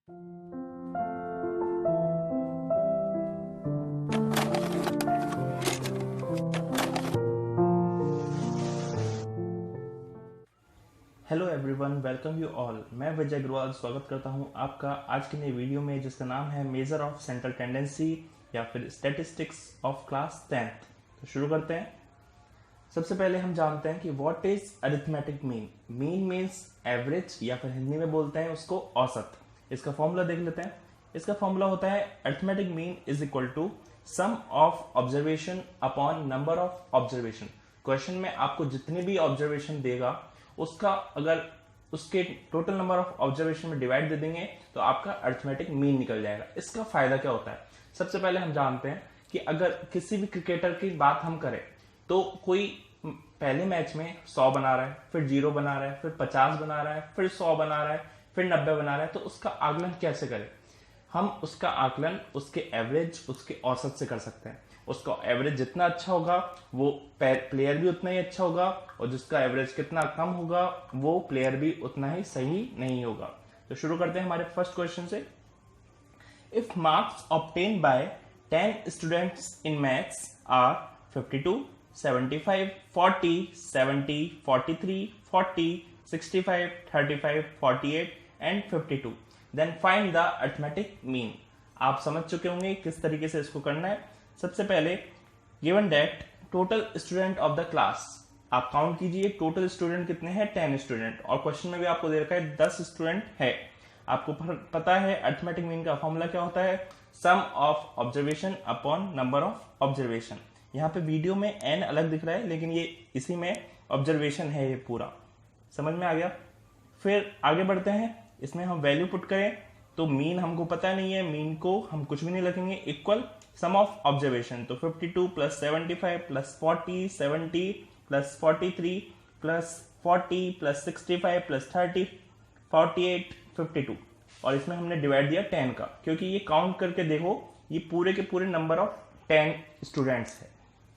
Hello everyone, welcome you all. मैं विजय अग्रवाल स्वागत करता हूं आपका आज की नई वीडियो में, जिसका नाम है मेजर ऑफ सेंट्रल टेंडेंसी या फिर स्टैटिस्टिक्स ऑफ क्लास 10th। तो शुरू करते हैं। सबसे पहले हम जानते हैं कि what is arithmetic mean. Mean means average या फिर हिंदी में बोलते हैं उसको औसत। इसका फॉर्मूला देख लेते हैं। इसका फॉर्मूला होता है arithmetic mean is equal to sum of observation upon number of observation. Question में आपको जितनी भी ऑब्जर्वेशन देगा उसका अगर उसके टोटल नंबर ऑफ ऑब्जर्वेशन में डिवाइड दे देंगे तो आपका अरिथमेटिक मीन निकल जाएगा। इसका फायदा क्या होता है? सबसे पहले हम जानते हैं कि अगर किसी भी क्रिकेटर की बात हम करें तो कोई पहले मैच में 100 बना रहा है, फिर 0 बना रहा है, फिर 50 बना रहा है, फिर 100 बना रहा है, फिर 90 बना रहा है, तो उसका आकलन कैसे करें? हम उसका आकलन उसके एवरेज, उसके औसत से कर सकते हैं। उसका एवरेज जितना अच्छा होगा वो प्लेयर भी उतना ही अच्छा होगा, और जिसका एवरेज कितना कम होगा वो प्लेयर भी उतना ही सही नहीं होगा। तो शुरू करते हैं हमारे फर्स्ट क्वेश्चन से। If marks obtain by 10 students in maths are 52, 75, 40, 70, 43, 40, 65, 35, 48 and 52, then find the arithmetic mean. आप समझ चुके होंगे किस तरीके से इसको करना है। सबसे पहले given that total student of the class, आप काउंट कीजिए टोटल स्टूडेंट कितने हैं, 10 स्टूडेंट, और क्वेश्चन में भी आपको दे रखा है 10 स्टूडेंट है। आपको पता है अरिथमेटिक मीन का फॉर्मूला क्या होता है, sum of observation upon number of observation. यहाँ पे वीडियो में n अलग दिख रहा है लेकिन ये इसी में ऑब्जर्वेशन है, ये पूरा समझ में आ गया। फिर आगे बढ़ते हैं, इसमें हम वैल्यू पुट करें तो मीन हमको पता नहीं है, मीन को हम कुछ भी नहीं लिखेंगे, इक्वल सम ऑफ ऑब्जर्वेशन। तो 52 plus 75 plus 40 70 plus 43 plus 40 plus 65 plus 30 48 52, और इसमें हमने डिवाइड दिया 10 का, क्योंकि ये काउंट करके देखो ये पूरे के पूरे नंबर ऑफ 10 स्टूडेंट्स है,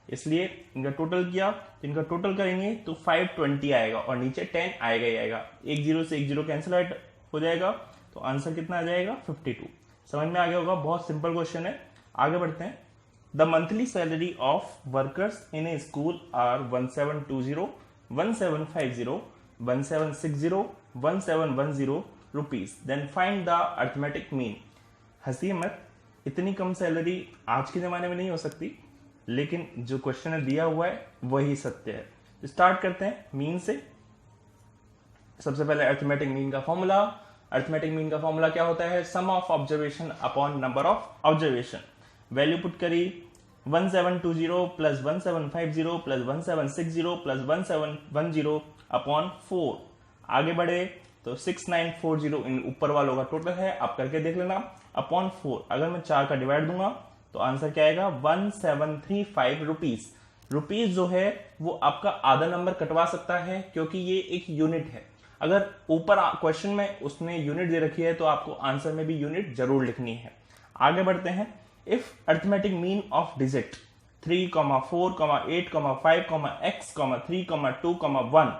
इसलिए इनका टोटल किया। इनका टोटल करेंगे तो 520 आएगा और नीचे 10 आएगा ही आएगा। एक जीरो से एक जीरो कैंसिल आउट हो जाएगा, तो आंसर कितना आ जाएगा 52। समझ में आ गया होगा, बहुत सिंपल क्वेश्चन है। आगे बढ़ते हैं। The monthly salary of workers in a school are 1720, 1750, 1760, 1710 rupees, then find the arithmetic mean. हंसी मत, इतनी कम सैलरी आज के जमाने में नहीं हो सकती, लेकिन जो क्वेश्चन है दिया हुआ है वही सत्य है। स्टार्ट करते हैं मीन से। सबसे पहले अरिथमेटिक मीन का फॉर्मूला। अरिथमेटिक मीन का फॉर्मूला क्या होता है, sum of observation upon number of observation. Value put करी 1720 प्लस 1750 प्लस 1760 प्लस 1710 अपॉन 4। आगे बढ़े तो 6940 इन ऊपर वालों का टोटल है, आप करके देख लेना, अपॉन 4। अगर मैं 4 का डिवाइड दूंगा तो आंसर क्या आएगा 1735 रुपीज। रुपीज जो है वो आपका आधा नंबर कटवा सकता है, क्योंकि ये एक यूनिट है। अगर ऊपर क्वेश्चन में उसने यूनिट दे रखी है तो आपको आंसर में भी यूनिट जरूर लिखनी है। आगे बढ़ते हैं। If arithmetic mean of digit 3, 4, 8, 5, x, 3, 2, 1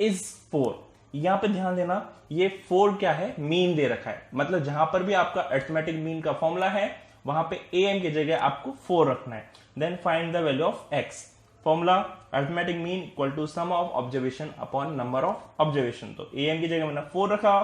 is 4। यहां पे ध्यान देना, ये 4 क्या है, मीन दे रखा है, मतलब जहां पर भी आपका अरिथमेटिक मीन का फॉर्मूला है वहां पे am की जगह आपको 4 रखना है। Then find the value of x। Formula arithmetic mean equal to sum of observation upon number of observation. तो am की जगह मैंने 4 रखा,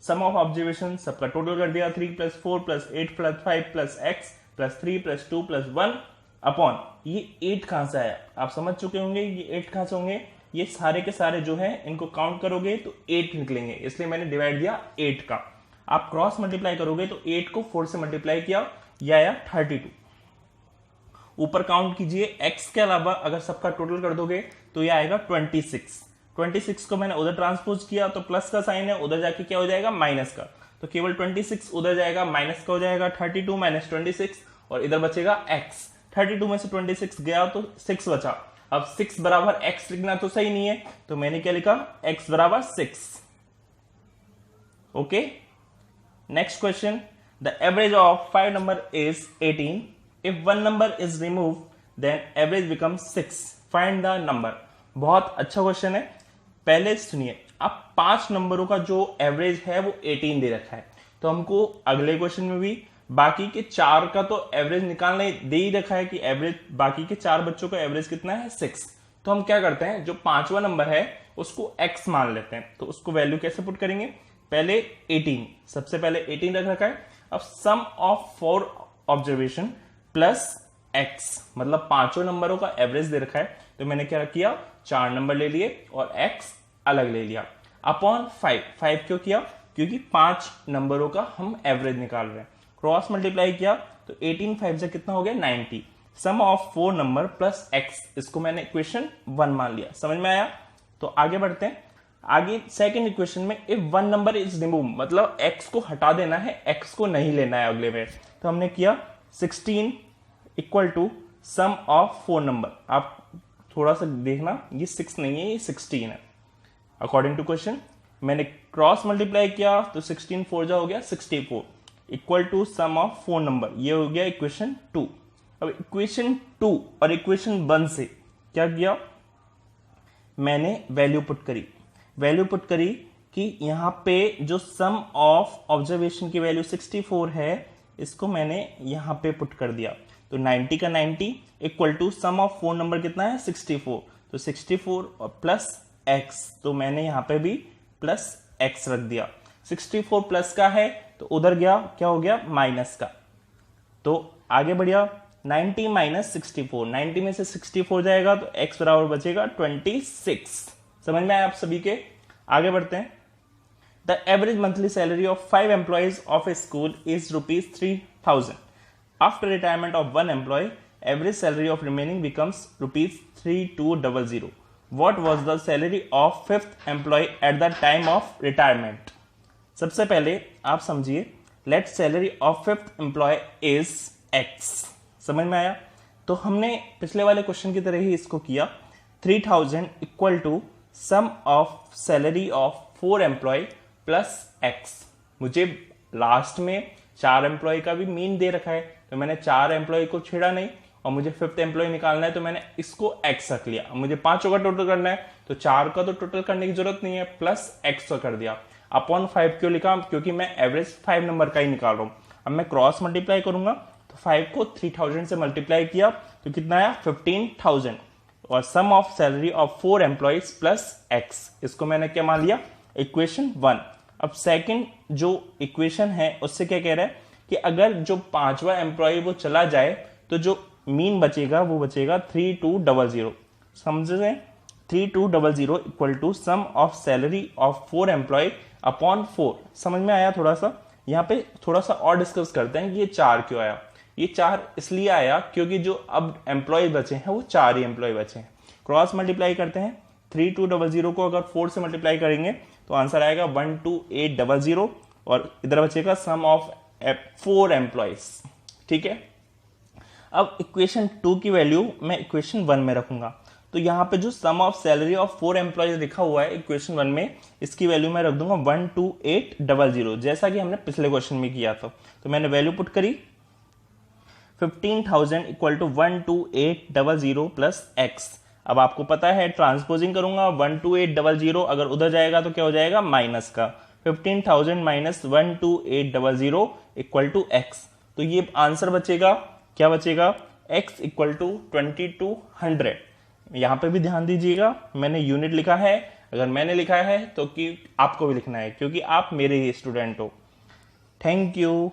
सम ऑफ ऑब्जर्वेशन सबका टोटल कर दिया 3 plus 4 plus 8 plus 5 plus x plus 3 plus 2 plus 1 upon ये 8 कहां से आया, आप समझ चुके होंगे ये 8 कहां से होंगे। ये सारे के सारे जो है इनको काउंट करोगे तो 8 निकलेंगे, इसलिए मैंने डिवाइड दिया 8 का। आप क्रॉस मल्टीप्लाई करोगे तो 8 को 4 से मल्टीप्लाई किया, यह आया 32। ऊपर काउंट कीजिए, x के अलावा अगर सबका टोटल कर दोगे तो यह आएगा 26। 26 को मैंने उधर ट्रांसपोज किया तो प्लस का साइन है, उधर जाके क्या हो जाएगा माइनस का, तो केवल 26 उधर जाएगा, माइनस का हो जाएगा 32 माइनस 26, और इधर बचेगा x। 32 में से 26 गया तो 6 बचा। अब 6 बराबर x लिखना तो सही नहीं है, तो मैंने क्या लिखा, x बराबर 6। Okay, next question. The average of 5 number is 18. If one number is removed, then average becomes 6. Find the number. बहुत अच्छा क्वेश्चन है। पहले सुनिए, अब 5 नंबरों का जो एवरेज है वो 18 दे रखा है, तो हमको अगले क्वेश्चन में भी बाकी के 4 का तो एवरेज निकालना दे ही रखा है कि एवरेज बाकी के 4 बच्चों का एवरेज कितना है 6। तो हम क्या करते हैं, जो 5वां नंबर है उसको x मान लेते हैं। तो उसको वैल्यू कैसे पुट करेंगे, पहले 18, सबसे पहले 18 रख रखा है। अब सम ऑफ 4 ऑब्जर्वेशन प्लस x, मतलब 5 नंबरों का एवरेज दे रखा है। तो मैंने क्या किया, 4 नंबर ले लिए और x अलग ले लिया अपॉन 5 क्यों किया, क्योंकि 5 नंबरों का हम एवरेज निकाल रहे हैं। क्रॉस मल्टीप्लाई किया तो 18 5 से कितना हो गया 90। सम ऑफ 4 नंबर प्लस x, इसको मैंने इक्वेशन 1 मान लिया। समझ में आया? तो आगे बढ़ते हैं। आगे सेकंड इक्वेशन में इफ 1 नंबर इज रिमूव, मतलब x को हटा देना है, x को नहीं लेना है अगले में। तो हमने किया 16 equal to sum of 4 number. आप थोड़ा सा देखना, ये 6 नहीं है, ये 16 है अकॉर्डिंग टू क्वेश्चन। मैंने क्रॉस मल्टीप्लाई किया तो 16 4 जा हो गया 64 equal to sum of 4 number, ये हो गया इक्वेशन 2। अब इक्वेशन 2 और इक्वेशन 1 से क्या किया, मैंने वैल्यू पुट करी कि यहां पे जो सम ऑफ ऑब्जर्वेशन की वैल्यू 64 है, इसको मैंने यहां पे पुट कर दिया। तो 90 का 90 equal to sum of 4 number कितना है 64। तो 64 और प्लस x, तो मैंने यहां पे भी प्लस x रख दिया। 64 प्लस का है तो उधर गया, क्या हो गया माइनस का। तो आगे बढ़िया, 90 माइनस 64, 90 में से 64 जाएगा तो x बराबर बचेगा 26। समझ में आया आप सभी के? आगे बढ़ते हैं। The average monthly salary of 5 employees of a school is ₹3000। After retirement of 1 employee, average salary of remaining becomes ₹3200। What was the salary of 5th employee at the time of retirement? सबसे पहले आप समझिए, let salary of 5th employee is x। समझ में आया? तो हमने पिछले वाले क्वेश्चन की तरह ही इसको किया। 3000 equal to sum of salary of 4 employee plus x। मुझे लास्ट में 4 एम्प्लॉय का भी मीन दे रखा है, तो मैंने 4 एम्प्लॉय को छेड़ा नहीं और मुझे 5th एम्प्लॉय निकालना है, तो मैंने इसको x रख लिया। अब मुझे 5 का टोटल करना है, तो 4 का तो टोटल करने की जरूरत नहीं है, प्लस x का कर दिया। अपॉन 5 क्यों लिखा, क्योंकि मैं एवरेज 5 नंबर का ही निकाल रहा हूं। अब मैं क्रॉस मल्टीप्लाई करूंगा तो 5 को 3000 से मल्टीप्लाई किया तो कितना आया 15000 और sum of salary of 4 employees plus x, इसको मैंने क्या मान लिया इक्वेशन 1। अब सेकंड जो इक्वेशन है उससे क्या कह रहा है कि अगर जो 5वां एम्प्लॉय वो चला जाए तो जो मीन बचेगा वो बचेगा 3200। समझे? 3200 equal to sum of salary of 4 employee upon 4। समझ में आया? थोड़ा सा यहाँ पे थोड़ा सा और डिस्कस करते हैं कि ये 4 क्यों आया। ये 4 इसलिए आया क्योंकि जो अब एम्प्लॉय बचे हैं वो 4 ही एम्प्लॉय बचे हैं। क्रॉस मल्टीप्लाई करते हैं, 3200 को अगर 4 से मल्टीप्लाई करेंगे तो आंसर आएगा 12800 और इधर बचेगा सम ऑफ 4 एम्प्लॉयज। ठीक है, अब इक्वेशन 2 की वैल्यू मैं इक्वेशन 1 में रखूंगा। तो यहां पे जो सम ऑफ सैलरी ऑफ 4 एम्प्लॉयज लिखा हुआ है इक्वेशन 1 में, इसकी वैल्यू मैं रख दूंगा 12800, जैसा कि हमने पिछले क्वेश्चन में किया था। तो मैंने वैल्यू पुट करी 15000 इक्वल टू 12800 प्लस x। अब आपको पता है ट्रांसपोजिंग करूंगा, 12800 अगर उधर जाएगा तो क्या हो जाएगा माइनस का। 15000 माइनस 12800 इक्वल टू x। तो ये आंसर बचेगा, क्या बचेगा x इक्वल टू 2200। यहां पे भी ध्यान दीजिएगा, मैंने यूनिट लिखा है, अगर मैंने लिखा है तो कि आपको भी लिखना है क्योंकि आप मेरे ही स्टूडेंट हो। Thank you.